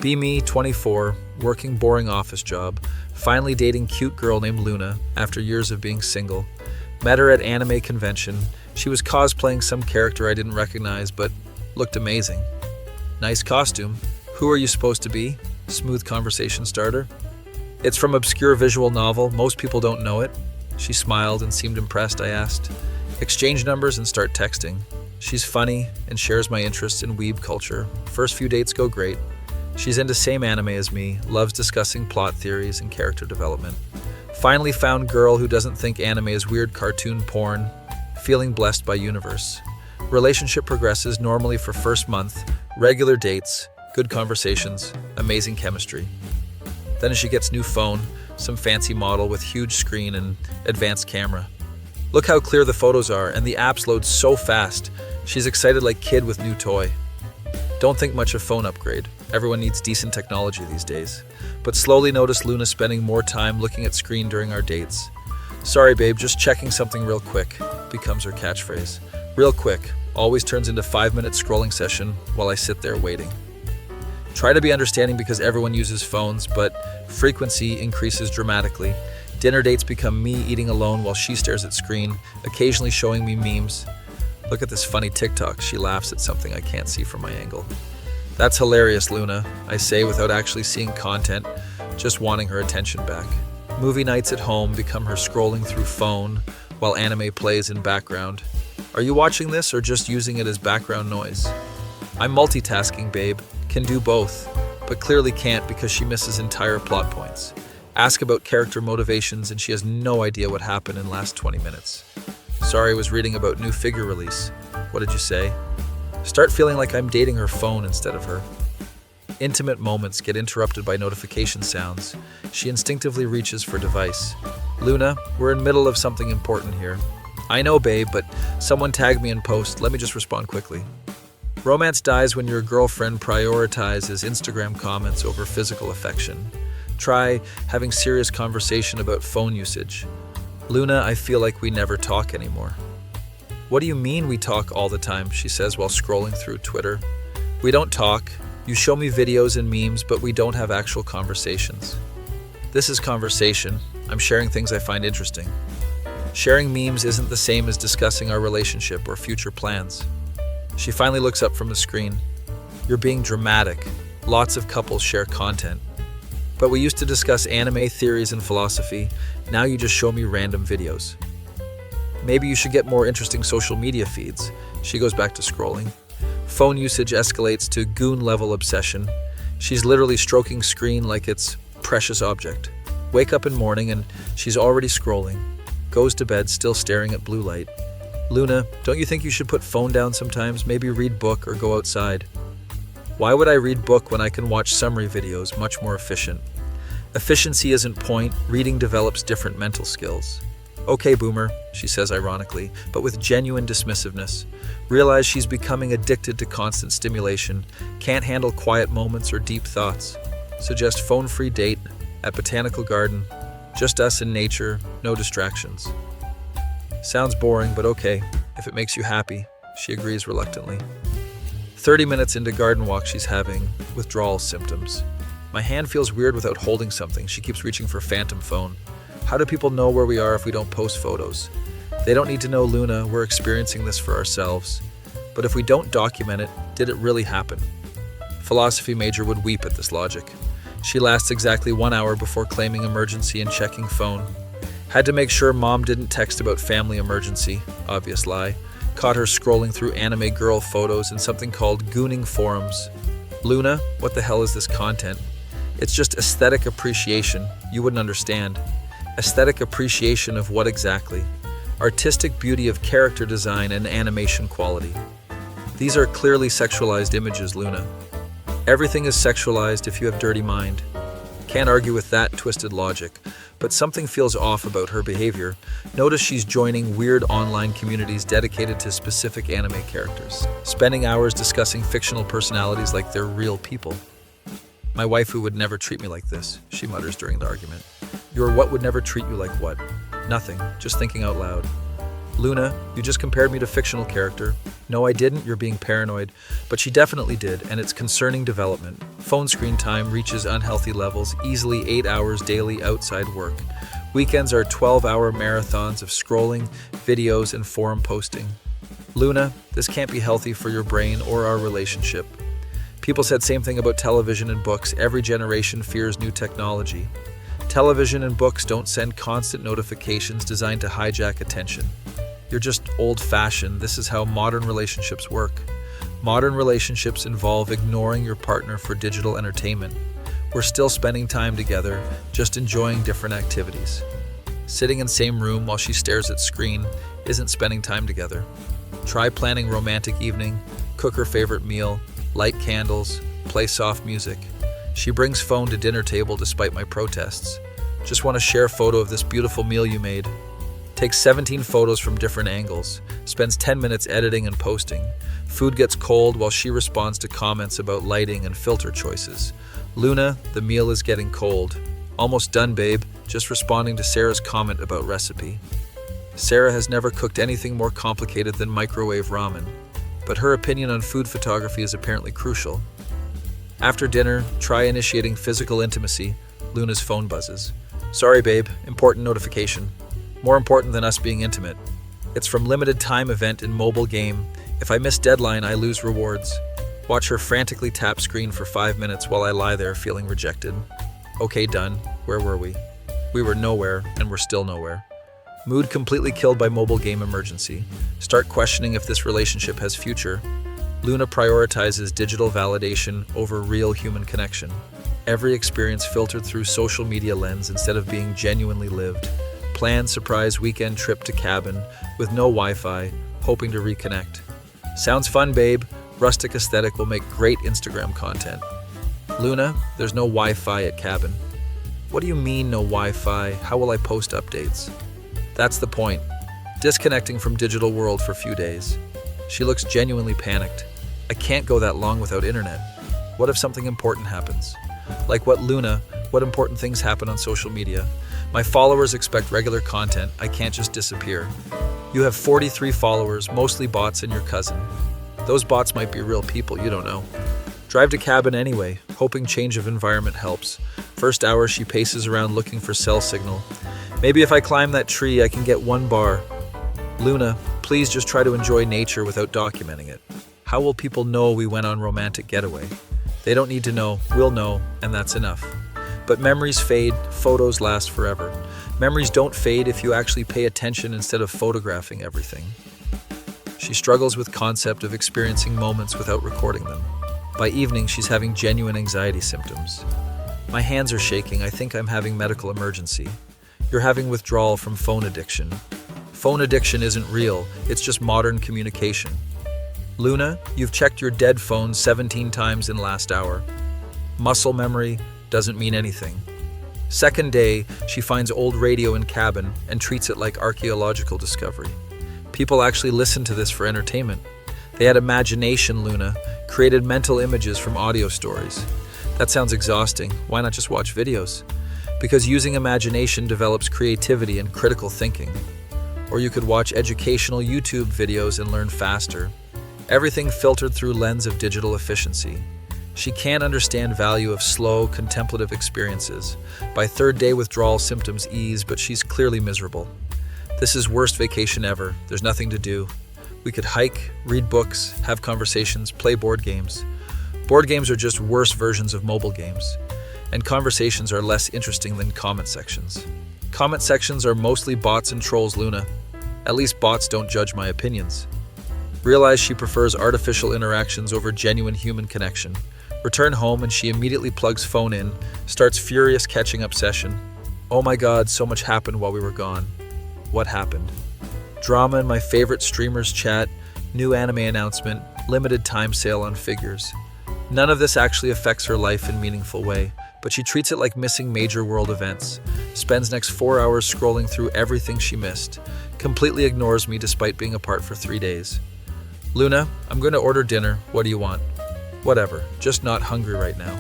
Be me, 24, working boring office job, finally dating cute girl named Luna after years of being single. Met her at anime convention. She was cosplaying some character I didn't recognize, but looked amazing. Nice costume. Who are you supposed to be? Smooth conversation starter. It's from obscure visual novel. Most people don't know it. She smiled and seemed impressed, I asked. Exchange numbers and start texting. She's funny and shares my interest in weeb culture. First few dates go great. She's into same anime as me, loves discussing plot theories and character development. Finally found girl who doesn't think anime is weird cartoon porn. Feeling blessed by universe. Relationship progresses normally for first month, regular dates, good conversations, amazing chemistry. Then she gets new phone, some fancy model with huge screen and advanced camera. Look how clear the photos are, and the apps load so fast. She's excited like kid with new toy. Don't think much of phone upgrade. Everyone needs decent technology these days. But slowly notice Luna spending more time looking at screen during our dates. Sorry babe, just checking something real quick, becomes her catchphrase. Real quick, always turns into 5-minute scrolling session while I sit there waiting. Try to be understanding because everyone uses phones, but frequency increases dramatically. Dinner dates become me eating alone while she stares at screen, occasionally showing me memes. Look at this funny TikTok. She laughs at something I can't see from my angle. That's hilarious, Luna, I say without actually seeing content, just wanting her attention back. Movie nights at home become her scrolling through phone while anime plays in background. Are you watching this or just using it as background noise? I'm multitasking, babe. Can do both, but clearly can't because she misses entire plot points. Ask about character motivations and she has no idea what happened in last 20 minutes. Sorry, I was reading about new figure release. What did you say? Start feeling like I'm dating her phone instead of her. Intimate moments get interrupted by notification sounds. She instinctively reaches for device. Luna, we're in middle of something important here. I know, babe, but someone tagged me in post. Let me just respond quickly. Romance dies when your girlfriend prioritizes Instagram comments over physical affection. Try having serious conversation about phone usage. Luna, I feel like we never talk anymore. What do you mean we talk all the time? She says while scrolling through Twitter. We don't talk. You show me videos and memes, but we don't have actual conversations. This is conversation. I'm sharing things I find interesting. Sharing memes isn't the same as discussing our relationship or future plans. She finally looks up from the screen. You're being dramatic. Lots of couples share content. But we used to discuss anime theories and philosophy. Now you just show me random videos. Maybe you should get more interesting social media feeds. She goes back to scrolling. Phone usage escalates to goon-level obsession. She's literally stroking screen like it's precious object. Wake up in morning and she's already scrolling. Goes to bed still staring at blue light. Luna, don't you think you should put phone down sometimes? Maybe read book or go outside. Why would I read book when I can watch summary videos, much more efficient? Efficiency isn't point, reading develops different mental skills. Okay, boomer, she says ironically, but with genuine dismissiveness. Realize she's becoming addicted to constant stimulation, can't handle quiet moments or deep thoughts. Suggest phone-free date at Botanical Garden. Just us in nature, no distractions. Sounds boring, but okay, if it makes you happy, she agrees reluctantly. 30 minutes into garden walk she's having withdrawal symptoms. My hand feels weird without holding something. She keeps reaching for phantom phone. How do people know where we are if we don't post photos? They don't need to know, Luna. We're experiencing this for ourselves. But if we don't document it, did it really happen? Philosophy major would weep at this logic. She lasts exactly 1 hour before claiming emergency and checking phone. Had to make sure mom didn't text about family emergency. Obvious lie. Caught her scrolling through anime girl photos in something called gooning forums. Luna, what the hell is this content? It's just aesthetic appreciation. You wouldn't understand. Aesthetic appreciation of what exactly? Artistic beauty of character design and animation quality. These are clearly sexualized images, Luna. Everything is sexualized if you have dirty mind. Can't argue with that twisted logic, but something feels off about her behavior. Notice she's joining weird online communities dedicated to specific anime characters, spending hours discussing fictional personalities like they're real people. My waifu would never treat me like this, she mutters during the argument. Your what would never treat you like what? Nothing, just thinking out loud. Luna, you just compared me to fictional character. No, I didn't, you're being paranoid. But she definitely did, and it's concerning development. Phone screen time reaches unhealthy levels, easily 8 hours daily outside work. Weekends are 12-hour marathons of scrolling, videos, and forum posting. Luna, this can't be healthy for your brain or our relationship. People said same thing about television and books. Every generation fears new technology. Television and books don't send constant notifications designed to hijack attention. You're just old-fashioned. This is how modern relationships work. Modern relationships involve ignoring your partner for digital entertainment. We're still spending time together, just enjoying different activities. Sitting in same room while she stares at screen isn't spending time together. Try planning romantic evening, cook her favorite meal, light candles, play soft music. She brings phone to dinner table despite my protests. Just want to share a photo of this beautiful meal you made. Takes 17 photos from different angles. Spends 10 minutes editing and posting. Food gets cold while she responds to comments about lighting and filter choices. Luna, the meal is getting cold. Almost done, babe. Just responding to Sarah's comment about recipe. Sarah has never cooked anything more complicated than microwave ramen, but her opinion on food photography is apparently crucial. After dinner, try initiating physical intimacy. Luna's phone buzzes. Sorry, babe. Important notification. More important than us being intimate. It's from limited time event in mobile game. If I miss deadline, I lose rewards. Watch her frantically tap screen for 5 minutes while I lie there feeling rejected. Okay, done. Where were we? We were nowhere, and we're still nowhere. Mood completely killed by mobile game emergency. Start questioning if this relationship has future. Luna prioritizes digital validation over real human connection. Every experience filtered through social media lens instead of being genuinely lived. Planned surprise weekend trip to cabin with no Wi-Fi, hoping to reconnect. Sounds fun, babe. Rustic aesthetic will make great Instagram content. Luna, there's no Wi-Fi at cabin. What do you mean no Wi-Fi? How will I post updates? That's the point. Disconnecting from digital world for a few days. She looks genuinely panicked. I can't go that long without internet. What if something important happens? Like what, Luna? What important things happen on social media? My followers expect regular content. I can't just disappear. You have 43 followers, mostly bots and your cousin. Those bots might be real people, you don't know. Drive to cabin anyway, hoping change of environment helps. First hour, she paces around looking for cell signal. Maybe if I climb that tree, I can get 1 bar. Luna, please just try to enjoy nature without documenting it. How will people know we went on romantic getaway? They don't need to know, we'll know, and that's enough. But memories fade, photos last forever. Memories don't fade if you actually pay attention instead of photographing everything. She struggles with concept of experiencing moments without recording them. By evening, she's having genuine anxiety symptoms. My hands are shaking, I think I'm having medical emergency. You're having withdrawal from phone addiction. Phone addiction isn't real, it's just modern communication. Luna, you've checked your dead phone 17 times in last hour. Muscle memory doesn't mean anything. Second day, she finds old radio in cabin and treats it like archaeological discovery. People actually listen to this for entertainment. They had imagination, Luna, created mental images from audio stories. That sounds exhausting. Why not just watch videos? Because using imagination develops creativity and critical thinking. Or you could watch educational YouTube videos and learn faster. Everything filtered through lens of digital efficiency. She can't understand value of slow, contemplative experiences. By third day, withdrawal symptoms ease, but she's clearly miserable. This is worst vacation ever. There's nothing to do. We could hike, read books, have conversations, play board games. Board games are just worse versions of mobile games. And conversations are less interesting than comment sections. Comment sections are mostly bots and trolls, Luna. At least bots don't judge my opinions. Realize she prefers artificial interactions over genuine human connection. Return home and she immediately plugs phone in, starts furious catching up session. Oh my god, so much happened while we were gone. What happened? Drama in my favorite streamers chat, new anime announcement, limited time sale on figures. None of this actually affects her life in a meaningful way, but she treats it like missing major world events. Spends next 4 hours scrolling through everything she missed. Completely ignores me despite being apart for 3 days. Luna, I'm going to order dinner. What do you want? Whatever, just not hungry right now.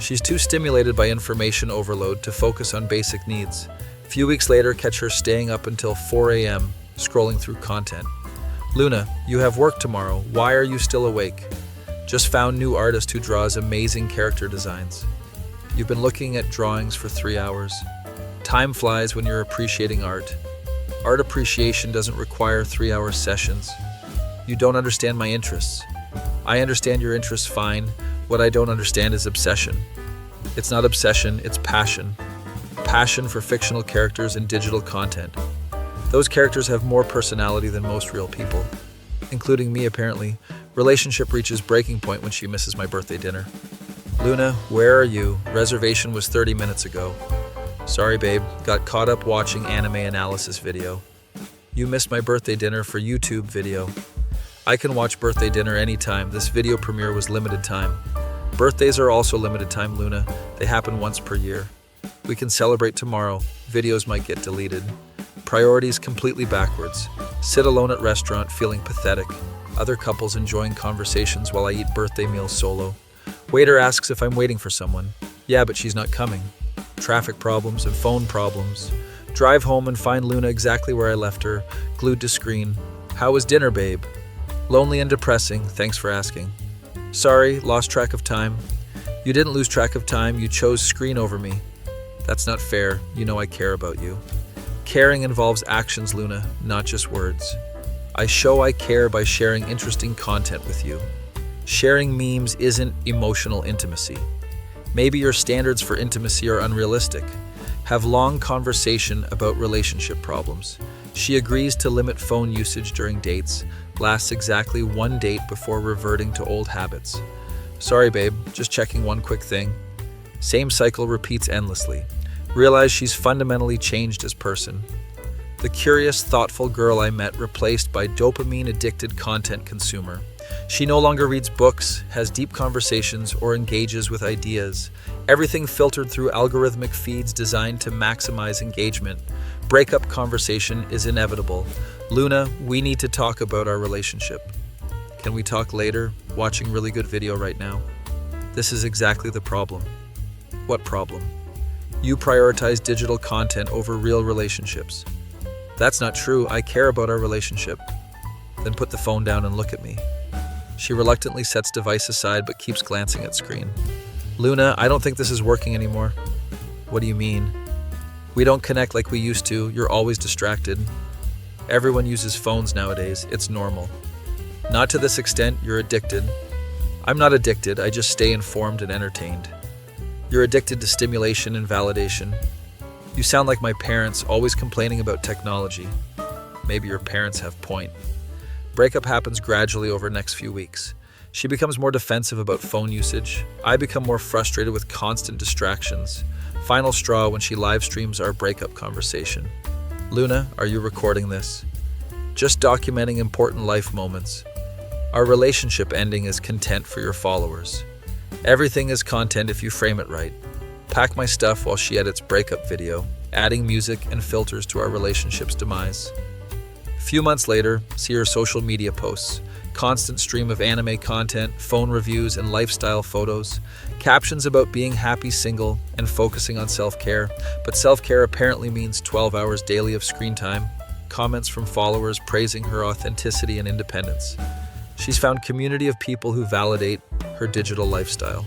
She's too stimulated by information overload to focus on basic needs. A few weeks later, catch her staying up until 4 a.m., scrolling through content. Luna, you have work tomorrow. Why are you still awake? Just found new artist who draws amazing character designs. You've been looking at drawings for 3 hours. Time flies when you're appreciating art. Art appreciation doesn't require 3-hour sessions. You don't understand my interests. I understand your interests fine. What I don't understand is obsession. It's not obsession, it's passion. Passion for fictional characters and digital content. Those characters have more personality than most real people, including me apparently. Relationship reaches breaking point when she misses my birthday dinner. Luna, where are you? Reservation was 30 minutes ago. Sorry, babe. Got caught up watching anime analysis video. You missed my birthday dinner for YouTube video. I can watch birthday dinner anytime. This video premiere was limited time. Birthdays are also limited time, Luna. They happen once per year. We can celebrate tomorrow. Videos might get deleted. Priorities completely backwards. Sit alone at restaurant feeling pathetic. Other couples enjoying conversations while I eat birthday meals solo. Waiter asks if I'm waiting for someone. Yeah, but she's not coming. Traffic problems and phone problems. Drive home and find Luna exactly where I left her, glued to screen. How was dinner, babe? Lonely and depressing, thanks for asking. Sorry, lost track of time. You didn't lose track of time, you chose screen over me. That's not fair, you know I care about you. Caring involves actions, Luna, not just words. I show I care by sharing interesting content with you. Sharing memes isn't emotional intimacy. Maybe your standards for intimacy are unrealistic. Have long conversation about relationship problems. She agrees to limit phone usage during dates, lasts exactly 1 date before reverting to old habits. Sorry, babe, just checking one quick thing. Same cycle repeats endlessly. Realize she's fundamentally changed as person. The curious, thoughtful girl I met replaced by dopamine-addicted content consumer. She no longer reads books, has deep conversations, or engages with ideas. Everything filtered through algorithmic feeds designed to maximize engagement. Breakup conversation is inevitable. Luna, we need to talk about our relationship. Can we talk later? Watching really good video right now. This is exactly the problem. What problem? You prioritize digital content over real relationships. That's not true. I care about our relationship. Then put the phone down and look at me. She reluctantly sets device aside but keeps glancing at screen. Luna, I don't think this is working anymore. What do you mean? We don't connect like we used to. You're always distracted. Everyone uses phones nowadays. It's normal. Not to this extent. You're addicted. I'm not addicted. I just stay informed and entertained. You're addicted to stimulation and validation. You sound like my parents, always complaining about technology. Maybe your parents have point. Breakup happens gradually over the next few weeks. She becomes more defensive about phone usage. I become more frustrated with constant distractions. Final straw when she live streams our breakup conversation. Luna, are you recording this? Just documenting important life moments. Our relationship ending is content for your followers. Everything is content if you frame it right. Pack my stuff while she edits breakup video, adding music and filters to our relationship's demise. Few months later, see her social media posts, constant stream of anime content, phone reviews, and lifestyle photos, captions about being happy single and focusing on self-care, but self-care apparently means 12 hours daily of screen time, comments from followers praising her authenticity and independence. She's found community of people who validate her digital lifestyle.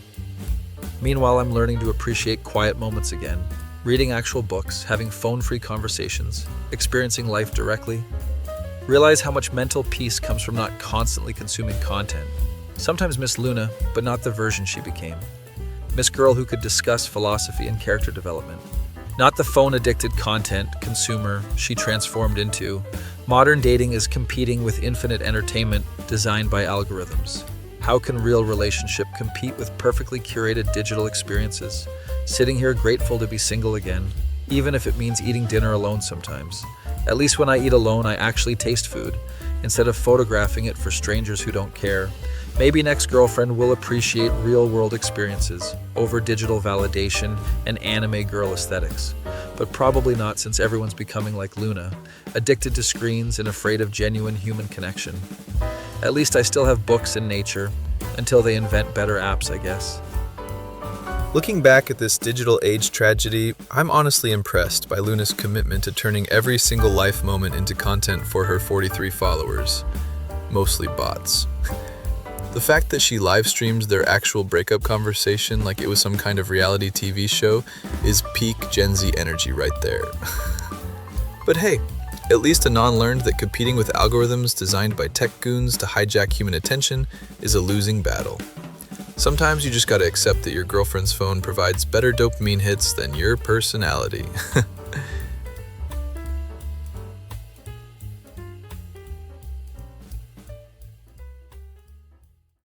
Meanwhile, I'm learning to appreciate quiet moments again, reading actual books, having phone-free conversations, experiencing life directly. Realize how much mental peace comes from not constantly consuming content. Sometimes miss Luna, but not the version she became. Miss girl who could discuss philosophy and character development. Not the phone-addicted content consumer she transformed into. Modern dating is competing with infinite entertainment designed by algorithms. How can real relationship compete with perfectly curated digital experiences? Sitting here grateful to be single again, even if it means eating dinner alone sometimes. At least when I eat alone, I actually taste food, instead of photographing it for strangers who don't care. Maybe next girlfriend will appreciate real-world experiences over digital validation and anime girl aesthetics. But probably not, since everyone's becoming like Luna, addicted to screens and afraid of genuine human connection. At least I still have books and nature, until they invent better apps, I guess. Looking back at this digital age tragedy, I'm honestly impressed by Luna's commitment to turning every single life moment into content for her 43 followers, mostly bots. The fact that she live streams their actual breakup conversation like it was some kind of reality TV show is peak Gen Z energy right there. But hey, at least Anon learned that competing with algorithms designed by tech goons to hijack human attention is a losing battle. Sometimes you just gotta accept that your girlfriend's phone provides better dopamine hits than your personality.